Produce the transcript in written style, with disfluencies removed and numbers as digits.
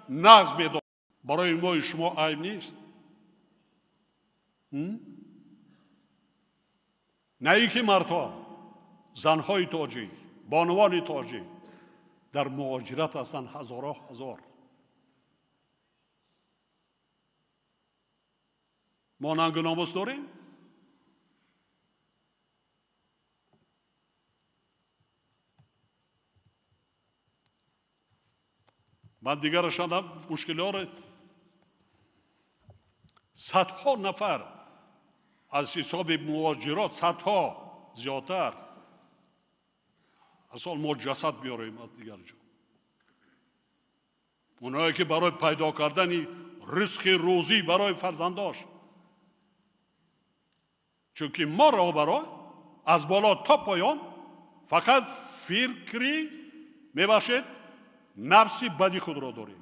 نظم اداره. برای ما شما عیب نیست. نه ای که مردها، زنهای تاجیک، بانوان تاجیک در مهاجرت هستند هزارها هزار. ما ننگ و ناموس داریم؟ من دیگر شدم مشکلات صدها نفر از حساب مهاجرات، صدها زیادتر اصلا ما جسد بیاریم از دیگر جا. اونایی که برای پیدا کردن رزق روزی برای فرزنداش، چون که ما را برای از بالا تا پایان فقط فکری میباشد نفسی بدی خود را داریم.